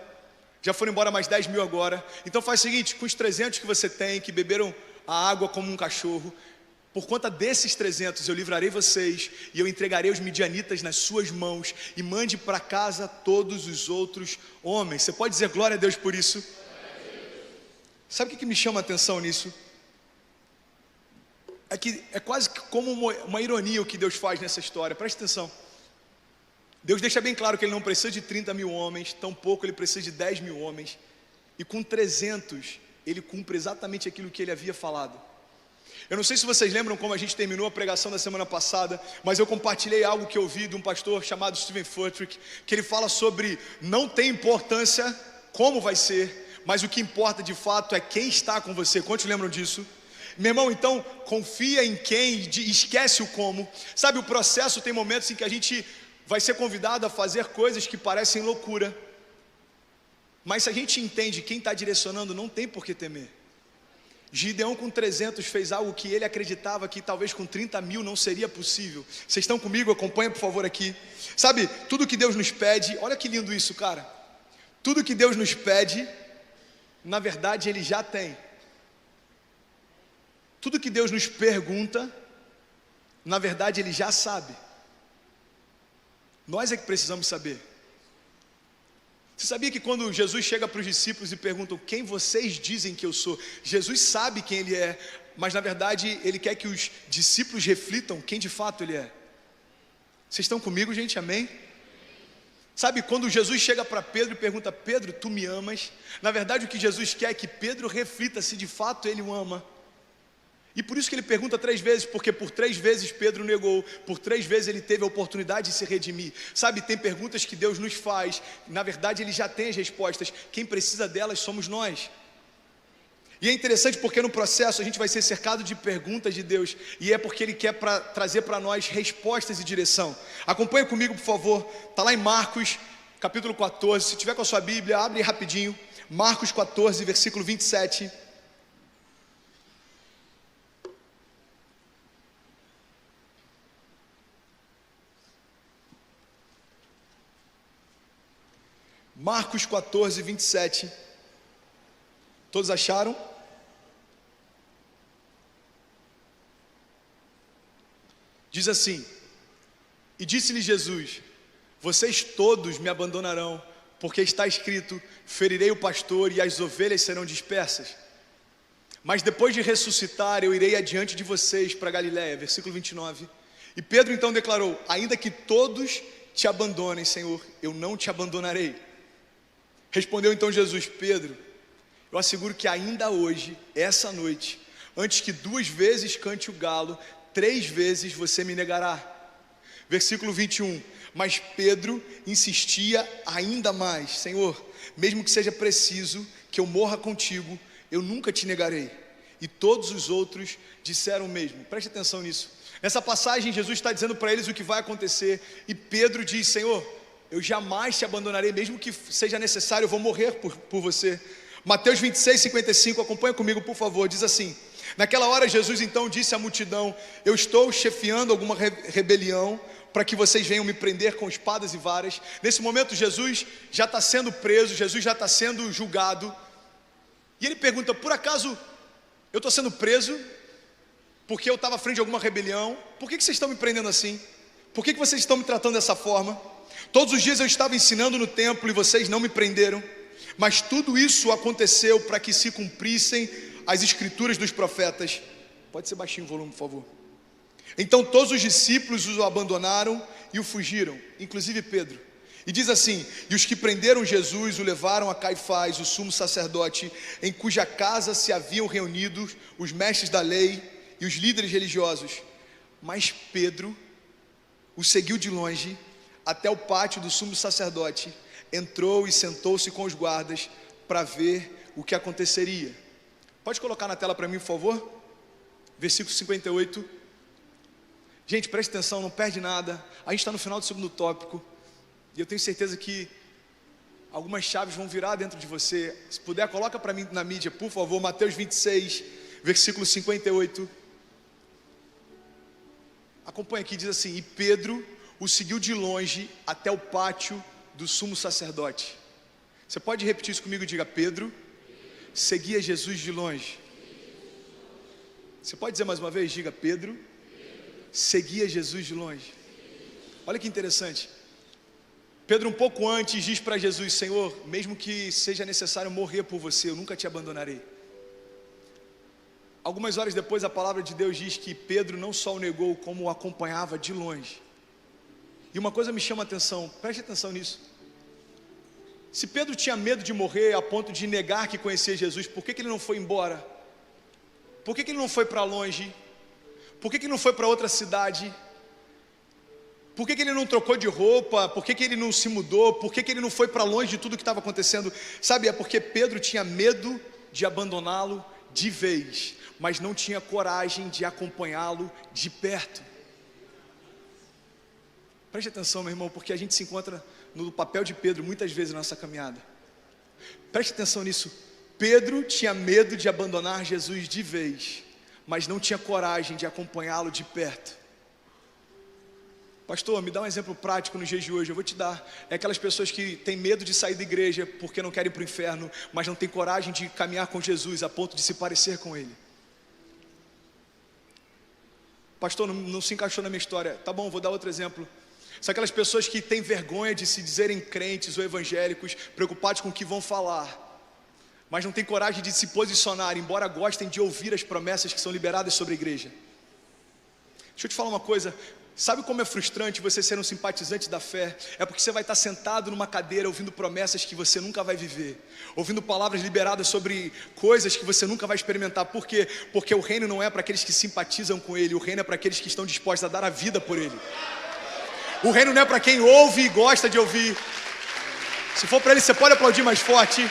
já foram embora mais 10 mil agora, então faz o seguinte, com os 300 que você tem, que beberam a água como um cachorro, por conta desses 300 eu livrarei vocês, e eu entregarei os midianitas nas suas mãos, e mande para casa todos os outros homens. Você pode dizer glória a Deus por isso? Sabe o que me chama a atenção nisso? É que é quase como uma ironia o que Deus faz nessa história. Presta atenção. Deus deixa bem claro que Ele não precisa de 30 mil homens, tampouco Ele precisa de 10 mil homens, e com 300 Ele cumpre exatamente aquilo que Ele havia falado. Eu não sei se vocês lembram como a gente terminou a pregação da semana passada, mas eu compartilhei algo que eu ouvi de um pastor chamado Steven Furtick, que ele fala sobre não tem importância como vai ser, mas o que importa de fato é quem está com você. Quantos lembram disso? Meu irmão, então confia em quem, esquece o como. Sabe, o processo tem momentos em que a gente vai ser convidado a fazer coisas que parecem loucura, mas se a gente entende quem está direcionando, não tem por que temer. Gideão com 300 fez algo que ele acreditava que talvez com 30 mil não seria possível. Vocês estão comigo? Acompanha por favor aqui. Sabe, tudo que Deus nos pede, olha que lindo isso, cara. Tudo que Deus nos pede, na verdade Ele já tem. Tudo que Deus nos pergunta, na verdade Ele já sabe. Nós é que precisamos saber. Você sabia que quando Jesus chega para os discípulos e perguntam quem vocês dizem que eu sou, Jesus sabe quem ele é, mas na verdade ele quer que os discípulos reflitam quem de fato ele é. Vocês estão comigo, gente? Amém? Sabe, quando Jesus chega para Pedro e pergunta: Pedro, tu me amas? Na verdade o que Jesus quer é que Pedro reflita se de fato ele o ama. E por isso que ele pergunta 3 vezes, porque por 3 vezes Pedro negou, por 3 vezes ele teve a oportunidade de se redimir. Sabe, tem perguntas que Deus nos faz, na verdade ele já tem as respostas, quem precisa delas somos nós. E é interessante porque no processo a gente vai ser cercado de perguntas de Deus, e é porque Ele quer trazer para nós respostas e direção. Acompanha comigo, por favor, está lá em Marcos, capítulo 14, se tiver com a sua Bíblia, abre rapidinho, Marcos 14, versículo 27. Marcos 14, 27. Todos acharam? Diz assim: e disse-lhe Jesus: vocês todos me abandonarão, porque está escrito: ferirei o pastor e as ovelhas serão dispersas. Mas depois de ressuscitar, eu irei adiante de vocês para Galiléia. Versículo 29. E Pedro então declarou: ainda que todos te abandonem, Senhor, eu não te abandonarei. Respondeu então Jesus: Pedro, eu asseguro que ainda hoje, essa noite, antes que 2 vezes cante o galo, 3 vezes você me negará. Versículo 21. Mas Pedro insistia ainda mais: Senhor, mesmo que seja preciso que eu morra contigo, eu nunca te negarei. E todos os outros disseram o mesmo. Preste atenção nisso. Nessa passagem Jesus está dizendo para eles o que vai acontecer, e Pedro diz: Senhor, eu jamais te abandonarei, mesmo que seja necessário, eu vou morrer por você. Mateus 26, 55, acompanha comigo, por favor, diz assim: naquela hora Jesus então disse à multidão: eu estou chefiando alguma rebelião, para que vocês venham me prender com espadas e varas. Nesse momento Jesus já está sendo preso, Jesus já está sendo julgado, e ele pergunta: por acaso eu estou sendo preso porque eu estava à frente de alguma rebelião? Por que vocês estão me prendendo assim? Por que vocês estão me tratando dessa forma? Todos os dias eu estava ensinando no templo e vocês não me prenderam. Mas tudo isso aconteceu para que se cumprissem as escrituras dos profetas. Pode ser baixinho o volume, por favor. Então todos os discípulos o abandonaram e o fugiram, inclusive Pedro. E diz assim: e os que prenderam Jesus o levaram a Caifás, o sumo sacerdote, em cuja casa se haviam reunido os mestres da lei e os líderes religiosos. Mas Pedro o seguiu de longe até o pátio do sumo sacerdote, entrou e sentou-se com os guardas para ver o que aconteceria. Pode colocar na tela para mim, por favor? Versículo 58. Gente, preste atenção, não perde nada. A gente está no final do segundo tópico, e eu tenho certeza que algumas chaves vão virar dentro de você. Se puder, coloca para mim na mídia, por favor, Mateus 26, versículo 58. Acompanha aqui, diz assim: e Pedro o seguiu de longe até o pátio do sumo sacerdote. Você pode repetir isso comigo? Diga: Pedro seguia Jesus de longe. Você pode dizer mais uma vez? Diga: Pedro seguia Jesus de longe. Olha que interessante. Pedro um pouco antes diz para Jesus: Senhor, mesmo que seja necessário morrer por você, eu nunca te abandonarei. Algumas horas depois a palavra de Deus diz que Pedro não só o negou, como o acompanhava de longe. E uma coisa me chama a atenção, preste atenção nisso. Se Pedro tinha medo de morrer a ponto de negar que conhecia Jesus, por que ele não foi embora? Por que ele não foi para longe? Por que ele não foi para outra cidade? Por que ele não trocou de roupa? Por que ele não se mudou? Por que ele não foi para longe de tudo que estava acontecendo? Sabe, é porque Pedro tinha medo de abandoná-lo de vez, mas não tinha coragem de acompanhá-lo de perto. Preste atenção, meu irmão, porque a gente se encontra no papel de Pedro muitas vezes na nossa caminhada. Preste atenção nisso. Pedro tinha medo de abandonar Jesus de vez, mas não tinha coragem de acompanhá-lo de perto. Pastor, me dá um exemplo prático nos dias de hoje. Eu vou te dar. É aquelas pessoas que têm medo de sair da igreja porque não querem ir para o inferno, mas não têm coragem de caminhar com Jesus a ponto de se parecer com Ele. Pastor, não se encaixou na minha história. Tá bom, vou dar outro exemplo. São aquelas pessoas que têm vergonha de se dizerem crentes ou evangélicos, preocupados com o que vão falar, mas não têm coragem de se posicionar, embora gostem de ouvir as promessas que são liberadas sobre a igreja. Deixa eu te falar uma coisa, sabe como é frustrante você ser um simpatizante da fé? É porque você vai estar sentado numa cadeira ouvindo promessas que você nunca vai viver, ouvindo palavras liberadas sobre coisas que você nunca vai experimentar. Por quê? Porque o reino não é para aqueles que simpatizam com ele, o reino é para aqueles que estão dispostos a dar a vida por ele. O reino não é para quem ouve e gosta de ouvir. Se for para ele, você pode aplaudir mais forte.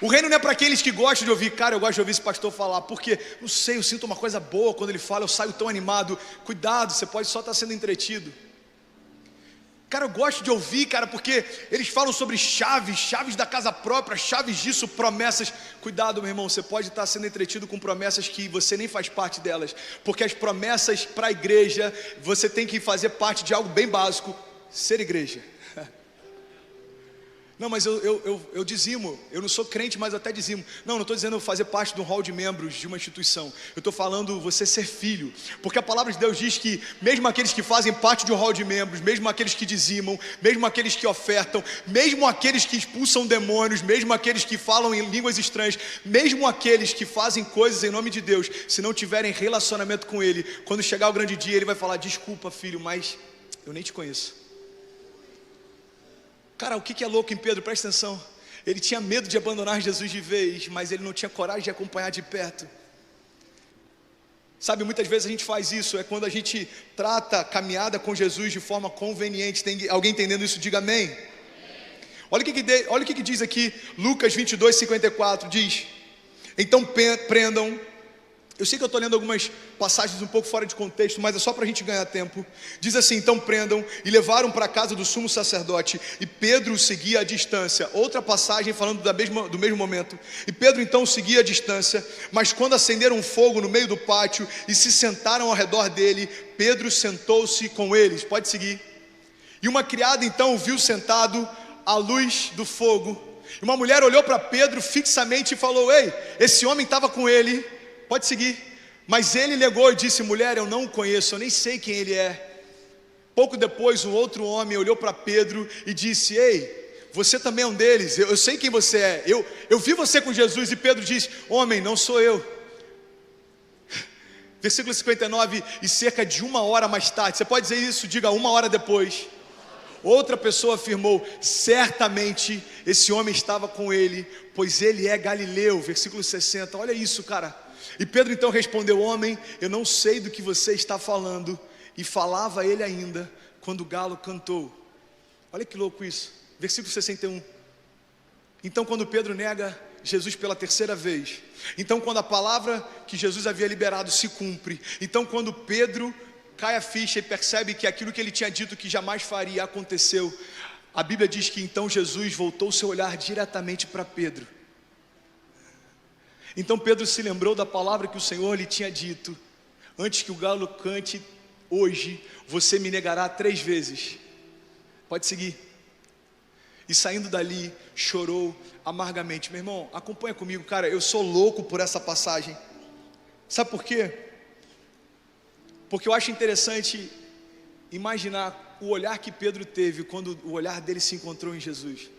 O reino não é para aqueles que gostam de ouvir. Cara, eu gosto de ouvir esse pastor falar, porque, não sei, eu sinto uma coisa boa quando ele fala, eu saio tão animado. Cuidado, você pode só estar sendo entretido. Cara, eu gosto de ouvir, cara, porque eles falam sobre chaves da casa própria, chaves disso, promessas. Cuidado, meu irmão, você pode estar sendo entretido com promessas que você nem faz parte delas. Porque as promessas para a igreja, você tem que fazer parte de algo bem básico, ser igreja. Não, mas eu dizimo, eu não sou crente, mas até dizimo. Não estou dizendo fazer parte de um hall de membros de uma instituição. Eu estou falando você ser filho. Porque a palavra de Deus diz que mesmo aqueles que fazem parte de um hall de membros, mesmo aqueles que dizimam, mesmo aqueles que ofertam, mesmo aqueles que expulsam demônios, mesmo aqueles que falam em línguas estranhas, mesmo aqueles que fazem coisas em nome de Deus, se não tiverem relacionamento com Ele, quando chegar o grande dia, Ele vai falar, desculpa filho, mas eu nem te conheço. Cara, o que é louco em Pedro? Presta atenção. Ele tinha medo de abandonar Jesus de vez, mas ele não tinha coragem de acompanhar de perto. Sabe, muitas vezes a gente faz isso, é quando a gente trata a caminhada com Jesus de forma conveniente. Tem alguém entendendo isso? Diga amém. Olha o que diz aqui, Lucas 22:54, diz: então prendam. Eu sei que eu estou lendo algumas passagens um pouco fora de contexto, mas é só para a gente ganhar tempo. Diz assim, então prendam, e levaram para a casa do sumo sacerdote, e Pedro seguia à distância. Outra passagem falando do mesmo momento. E Pedro então seguia à distância, mas quando acenderam um fogo no meio do pátio, e se sentaram ao redor dele, Pedro sentou-se com eles. Pode seguir. E uma criada então o viu sentado à luz do fogo. E uma mulher olhou para Pedro fixamente e falou, ei, esse homem estava com ele. Pode seguir. Mas ele negou e disse, mulher, eu não o conheço, eu nem sei quem ele é. Pouco depois, um outro homem olhou para Pedro e disse, ei, você também é um deles, eu sei quem você é, eu vi você com Jesus. E Pedro disse, homem, não sou eu. Versículo 59, e cerca de 1 hora mais tarde, você pode dizer isso, diga 1 hora depois, outra pessoa afirmou, certamente esse homem estava com ele, pois ele é galileu. Versículo 60, olha isso, cara. E Pedro então respondeu, homem, eu não sei do que você está falando. E falava ele ainda, quando o galo cantou. Olha que louco isso. Versículo 61. Então quando Pedro nega Jesus pela terceira vez, então quando a palavra que Jesus havia liberado se cumpre, então quando Pedro cai a ficha e percebe que aquilo que ele tinha dito que jamais faria aconteceu, a Bíblia diz que então Jesus voltou seu olhar diretamente para Pedro. Então Pedro se lembrou da palavra que o Senhor lhe tinha dito, antes que o galo cante, hoje você me negará 3 vezes. Pode seguir. E saindo dali, chorou amargamente. Meu irmão, acompanha comigo, cara, eu sou louco por essa passagem. Sabe por quê? Porque eu acho interessante imaginar o olhar que Pedro teve quando o olhar dele se encontrou em Jesus.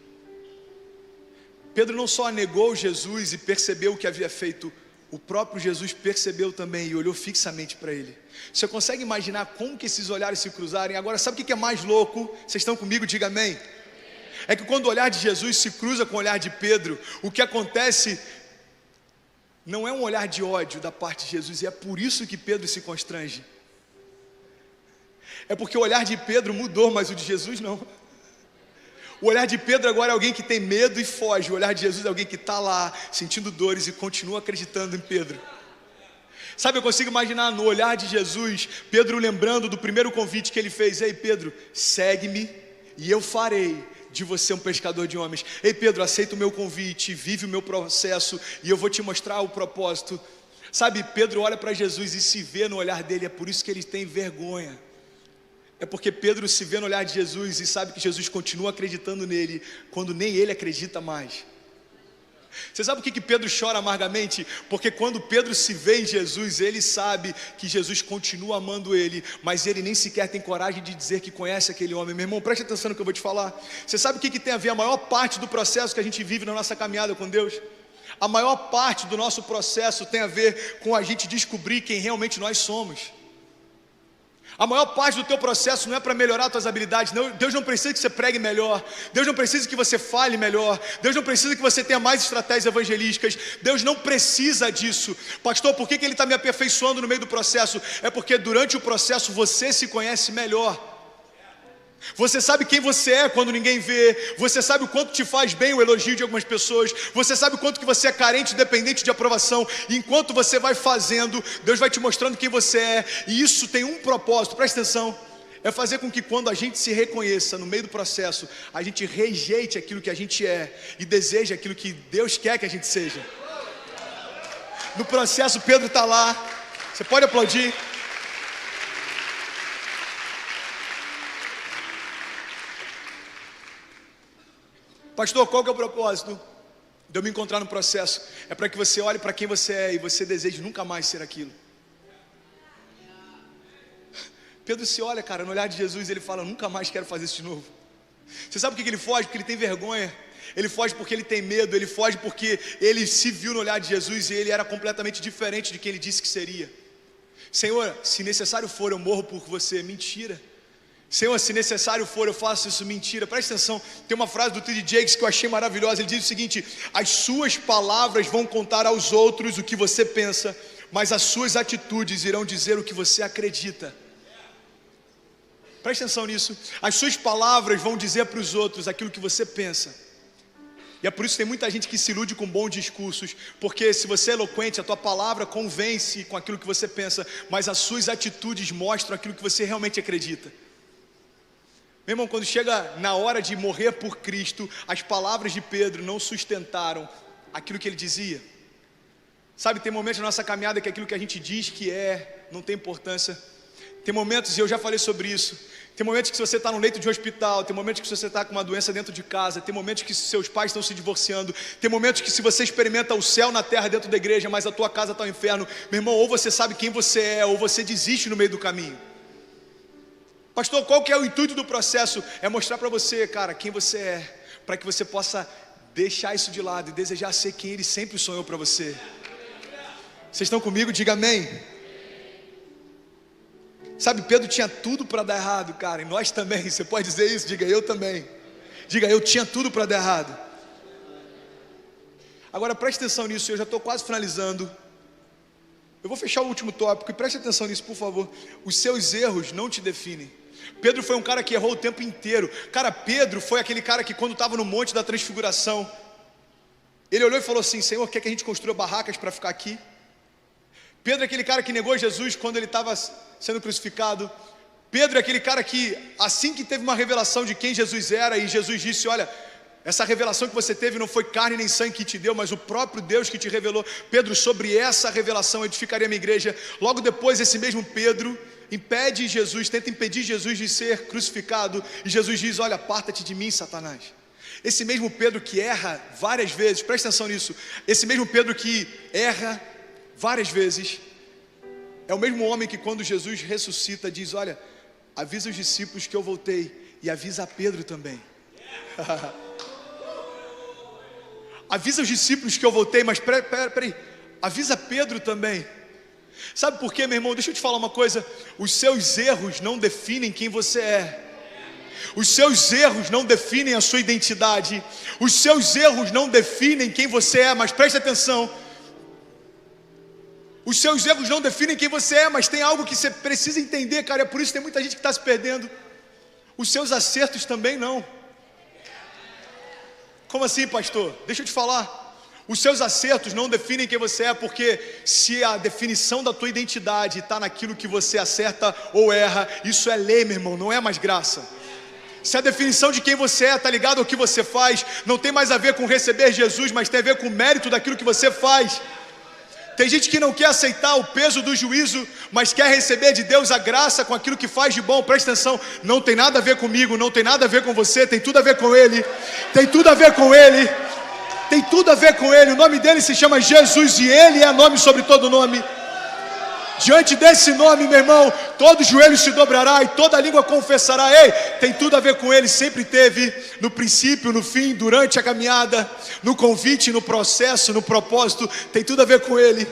Pedro não só negou Jesus e percebeu o que havia feito, o próprio Jesus percebeu também e olhou fixamente para ele. Você consegue imaginar como que esses olhares se cruzarem? Agora, sabe o que é mais louco? Vocês estão comigo? Diga amém. É que quando o olhar de Jesus se cruza com o olhar de Pedro, o que acontece não é um olhar de ódio da parte de Jesus, e é por isso que Pedro se constrange. É porque o olhar de Pedro mudou, mas o de Jesus não. O olhar de Pedro agora é alguém que tem medo e foge. O olhar de Jesus é alguém que está lá, sentindo dores e continua acreditando em Pedro. Sabe, eu consigo imaginar no olhar de Jesus, Pedro lembrando do primeiro convite que ele fez. Ei Pedro, segue-me e eu farei de você um pescador de homens. Ei Pedro, aceita o meu convite, vive o meu processo e eu vou te mostrar o propósito. Sabe, Pedro olha para Jesus e se vê no olhar dele, é por isso que ele tem vergonha. É porque Pedro se vê no olhar de Jesus e sabe que Jesus continua acreditando nele, quando nem ele acredita mais. Você sabe por que Pedro chora amargamente? Porque quando Pedro se vê em Jesus, ele sabe que Jesus continua amando ele, mas ele nem sequer tem coragem de dizer que conhece aquele homem. Meu irmão, preste atenção no que eu vou te falar. Você sabe o que tem a ver a maior parte do processo que a gente vive na nossa caminhada com Deus? A maior parte do nosso processo tem a ver com a gente descobrir quem realmente nós somos. A maior parte do teu processo não é para melhorar as tuas habilidades, não. Deus não precisa que você pregue melhor, Deus não precisa que você fale melhor, Deus não precisa que você tenha mais estratégias evangelísticas, Deus não precisa disso. Pastor, por que Ele está me aperfeiçoando no meio do processo? É porque durante o processo você se conhece melhor. Você sabe quem você é quando ninguém vê. Você sabe o quanto te faz bem o elogio de algumas pessoas. Você sabe o quanto que você é carente, dependente de aprovação. E enquanto você vai fazendo, Deus vai te mostrando quem você é. E isso tem um propósito, presta atenção. É fazer com que quando a gente se reconheça no meio do processo, a gente rejeite aquilo que a gente é e deseje aquilo que Deus quer que a gente seja. No processo Pedro está lá. Você pode aplaudir. Pastor, qual que é o propósito de eu me encontrar no processo? É para que você olhe para quem você é e você deseje nunca mais ser aquilo. Pedro se olha, cara, no olhar de Jesus, ele fala: nunca mais quero fazer isso de novo. Você sabe por que ele foge? Porque ele tem vergonha. Ele foge porque ele tem medo. Ele foge porque ele se viu no olhar de Jesus e ele era completamente diferente de quem ele disse que seria. Senhor, se necessário for, eu morro por você. Mentira. Senhor, se necessário for, eu faço isso. Mentira. Presta atenção, tem uma frase do T.D. Jakes que eu achei maravilhosa. Ele diz o seguinte: as suas palavras vão contar aos outros o que você pensa, mas as suas atitudes irão dizer o que você acredita. Presta atenção nisso. As suas palavras vão dizer para os outros aquilo que você pensa. E é por isso que tem muita gente que se ilude com bons discursos, porque se você é eloquente, a tua palavra convence com aquilo que você pensa, mas as suas atitudes mostram aquilo que você realmente acredita. Meu irmão, quando chega na hora de morrer por Cristo, as palavras de Pedro não sustentaram aquilo que ele dizia. Sabe, tem momentos na nossa caminhada que aquilo que a gente diz que é, não tem importância. Tem momentos, e eu já falei sobre isso, tem momentos que você está no leito de um hospital, tem momentos que você está com uma doença dentro de casa, tem momentos que seus pais estão se divorciando, tem momentos que se você experimenta o céu na terra dentro da igreja, mas a tua casa está um inferno. Meu irmão, ou você sabe quem você é, ou você desiste no meio do caminho. Pastor, qual que é o intuito do processo? É mostrar para você, cara, quem você é, para que você possa deixar isso de lado e desejar ser quem Ele sempre sonhou para você. Vocês estão comigo? Diga amém. Sabe, Pedro tinha tudo para dar errado, cara, e nós também. Você pode dizer isso? Diga, eu também. Diga, eu tinha tudo para dar errado. Agora preste atenção nisso, eu já estou quase finalizando. Eu vou fechar o último tópico e preste atenção nisso, por favor. Os seus erros não te definem. Pedro foi um cara que errou o tempo inteiro. Cara, Pedro foi aquele cara que quando estava no Monte da Transfiguração, ele olhou e falou assim: Senhor, quer que a gente construa barracas para ficar aqui? Pedro é aquele cara que negou Jesus quando ele estava sendo crucificado. Pedro é aquele cara que, assim que teve uma revelação de quem Jesus era, e Jesus disse: olha, essa revelação que você teve não foi carne nem sangue que te deu, mas o próprio Deus que te revelou. Pedro, sobre essa revelação eu edificaria a minha igreja. Logo depois, esse mesmo Pedro impede Jesus, tenta impedir Jesus de ser crucificado, e Jesus diz: olha, aparta-te de mim, Satanás. Esse mesmo Pedro que erra várias vezes, presta atenção nisso, esse mesmo Pedro que erra várias vezes, é o mesmo homem que quando Jesus ressuscita diz: olha, avisa os discípulos que eu voltei, e avisa a Pedro também. Avisa os discípulos que eu voltei, mas peraí, avisa Pedro também. Sabe por quê, meu irmão? Deixa eu te falar uma coisa: os seus erros não definem quem você é. Os seus erros não definem a sua identidade. Os seus erros não definem quem você é, mas preste atenção. Os seus erros não definem quem você é, mas tem algo que você precisa entender, cara. É por isso que tem muita gente que está se perdendo. Os seus acertos também não. Como assim, pastor? Deixa eu te falar. Os seus acertos não definem quem você é, porque se a definição da tua identidade está naquilo que você acerta ou erra, isso é lei, meu irmão, não é mais graça. Se a definição de quem você é está ligado ao que você faz, não tem mais a ver com receber Jesus, mas tem a ver com o mérito daquilo que você faz. Tem gente que não quer aceitar o peso do juízo, mas quer receber de Deus a graça com aquilo que faz de bom. Presta atenção, não tem nada a ver comigo, não tem nada a ver com você, tem tudo a ver com Ele. Tem tudo a ver com Ele. Tem tudo a ver com Ele. O nome dele se chama Jesus e Ele é nome sobre todo nome. Diante desse nome, meu irmão, todo joelho se dobrará e toda língua confessará. Ei, tem tudo a ver com Ele, sempre teve, no princípio, no fim, durante a caminhada, no convite, no processo, no propósito, tem tudo a ver com Ele.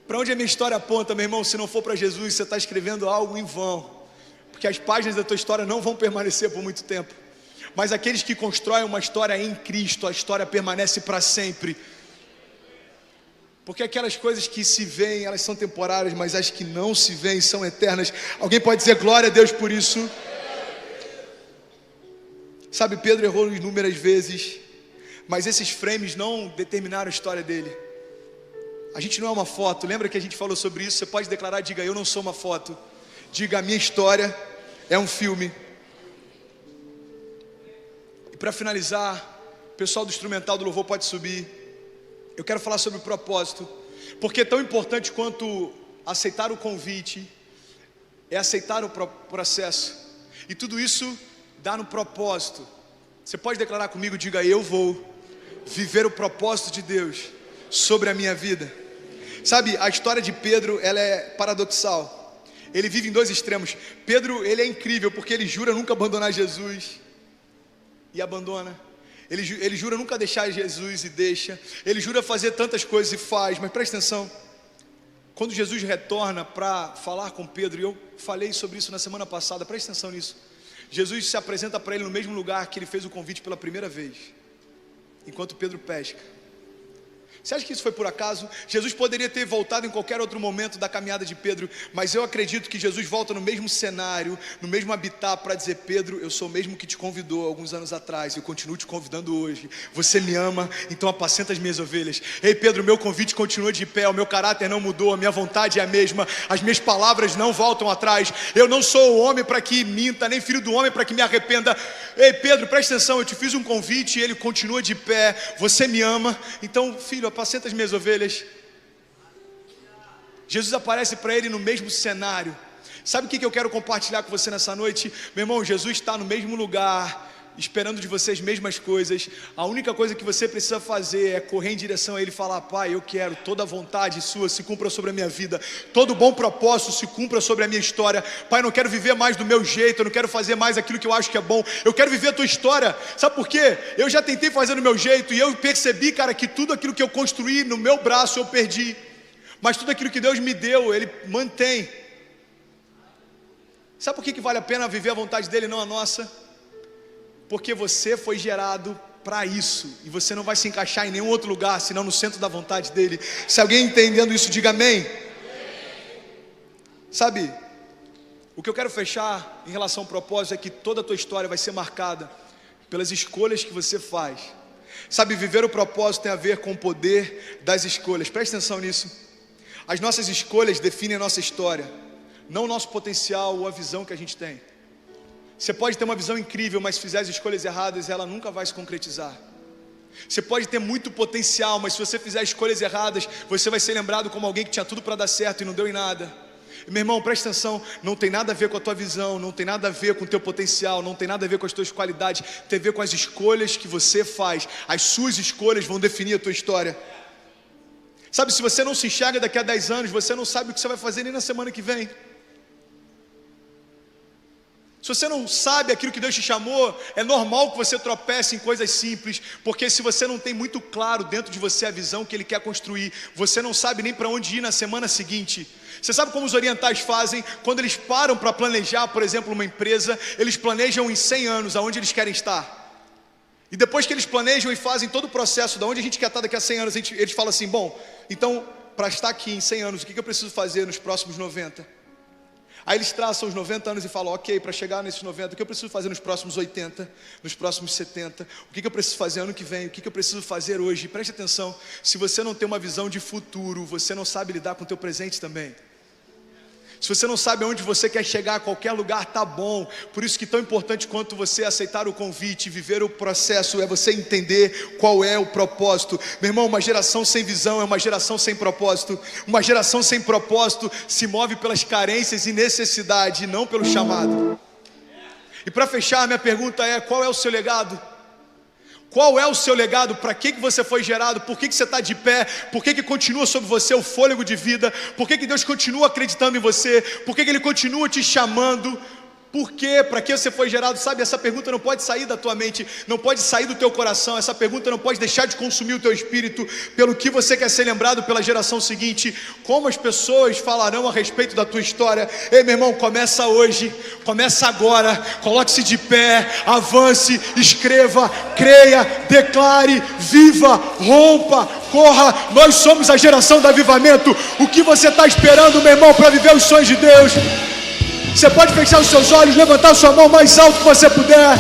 Para onde a minha história aponta, meu irmão? Se não for para Jesus, você está escrevendo algo em vão, porque as páginas da tua história não vão permanecer por muito tempo, mas aqueles que constroem uma história em Cristo, a história permanece para sempre. Porque aquelas coisas que se veem, elas são temporárias, mas as que não se veem são eternas. Alguém pode dizer glória a Deus por isso? Sabe, Pedro errou inúmeras vezes, mas esses frames não determinaram a história dele. A gente não é uma foto, lembra que a gente falou sobre isso? Você pode declarar, diga, eu não sou uma foto. Diga, a minha história é um filme. E para finalizar, o pessoal do instrumental do louvor pode subir. Eu quero falar sobre o propósito, porque tão importante quanto aceitar o convite é aceitar o processo, e tudo isso dá no propósito. Você pode declarar comigo, diga, eu vou viver o propósito de Deus sobre a minha vida. Sabe, a história de Pedro, ela é paradoxal. Ele vive em dois extremos. Pedro, ele é incrível, porque ele jura nunca abandonar Jesus, e abandona. Ele jura nunca deixar Jesus e deixa. Ele jura fazer tantas coisas e faz. Mas presta atenção, quando Jesus retorna para falar com Pedro, e eu falei sobre isso na semana passada, presta atenção nisso. Jesus se apresenta para ele no mesmo lugar que ele fez o convite pela primeira vez, enquanto Pedro pesca. Você acha que isso foi por acaso? Jesus poderia ter voltado em qualquer outro momento da caminhada de Pedro, mas eu acredito que Jesus volta no mesmo cenário, no mesmo habitat, para dizer, Pedro, eu sou o mesmo que te convidou alguns anos atrás, eu continuo te convidando hoje. Você me ama, então apacenta as minhas ovelhas. Ei Pedro, meu convite continua de pé, o meu caráter não mudou, a minha vontade é a mesma, as minhas palavras não voltam atrás. Eu não sou o homem para que minta, nem filho do homem para que me arrependa. Ei Pedro, presta atenção, eu te fiz um convite e ele continua de pé. Você me ama, então filho, apacenta as minhas ovelhas. Jesus aparece para ele no mesmo cenário. Sabe o que eu quero compartilhar com você nessa noite? Meu irmão, Jesus está no mesmo lugar, esperando de você as mesmas coisas. A única coisa que você precisa fazer é correr em direção a Ele e falar, Pai, eu quero, toda a vontade sua se cumpra sobre a minha vida, todo bom propósito se cumpra sobre a minha história. Pai, eu não quero viver mais do meu jeito, eu não quero fazer mais aquilo que eu acho que é bom, eu quero viver a tua história. Sabe por quê? Eu já tentei fazer do meu jeito e eu percebi, cara, que tudo aquilo que eu construí no meu braço eu perdi, mas tudo aquilo que Deus me deu, Ele mantém. Sabe por que vale a pena viver a vontade dEle e não a nossa? Porque você foi gerado para isso, e você não vai se encaixar em nenhum outro lugar, senão no centro da vontade dEle. Se alguém entendendo isso, diga amém. Sabe, o que eu quero fechar em relação ao propósito é que toda a tua história vai ser marcada pelas escolhas que você faz. Sabe, viver o propósito tem a ver com o poder das escolhas. Presta atenção nisso. As nossas escolhas definem a nossa história, não o nosso potencial ou a visão que a gente tem. Você pode ter uma visão incrível, mas se fizer as escolhas erradas, ela nunca vai se concretizar. Você pode ter muito potencial, mas se você fizer escolhas erradas, você vai ser lembrado como alguém que tinha tudo para dar certo e não deu em nada. E, meu irmão, presta atenção, não tem nada a ver com a tua visão, não tem nada a ver com o teu potencial, não tem nada a ver com as tuas qualidades, tem a ver com as escolhas que você faz. As suas escolhas vão definir a tua história. Sabe, se você não se enxerga daqui a 10 anos, você não sabe o que você vai fazer nem na semana que vem. Se você não sabe aquilo que Deus te chamou, é normal que você tropece em coisas simples, porque se você não tem muito claro dentro de você a visão que Ele quer construir, você não sabe nem para onde ir na semana seguinte. Você sabe como os orientais fazem? Quando eles param para planejar, por exemplo, uma empresa, eles planejam em 100 anos aonde eles querem estar. E depois que eles planejam e fazem todo o processo de onde a gente quer estar daqui a 100 anos, eles falam assim, bom, então para estar aqui em 100 anos, o que eu preciso fazer nos próximos 90? Aí eles traçam os 90 anos e falam, ok, para chegar nesses 90, o que eu preciso fazer nos próximos 80, nos próximos 70, o que eu preciso fazer ano que vem, o que eu preciso fazer hoje? Preste atenção, se você não tem uma visão de futuro, você não sabe lidar com o teu presente também. Se você não sabe aonde você quer chegar, qualquer lugar tá bom. Por isso que tão importante quanto você aceitar o convite, viver o processo, é você entender qual é o propósito. Meu irmão, uma geração sem visão é uma geração sem propósito. Uma geração sem propósito se move pelas carências e necessidade, não pelo chamado. E para fechar, minha pergunta é, qual é o seu legado? Qual é o seu legado? Para que você foi gerado? Por que você está de pé? Por que continua sobre você o fôlego de vida? Por que Deus continua acreditando em você? Por que Ele continua te chamando? Por quê? Para que você foi gerado? Sabe, essa pergunta não pode sair da tua mente, não pode sair do teu coração. Essa pergunta não pode deixar de consumir o teu espírito. Pelo que você quer ser lembrado pela geração seguinte? Como as pessoas falarão a respeito da tua história? Ei, meu irmão, começa hoje, começa agora. Coloque-se de pé, avance, escreva, creia, declare, viva, rompa, corra. Nós somos a geração do avivamento. O que você está esperando, meu irmão, para viver os sonhos de Deus? Você pode fechar os seus olhos, levantar sua mão mais alto que você puder.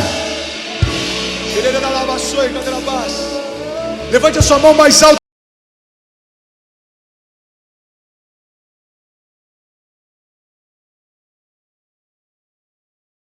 Levante a sua mão mais alto.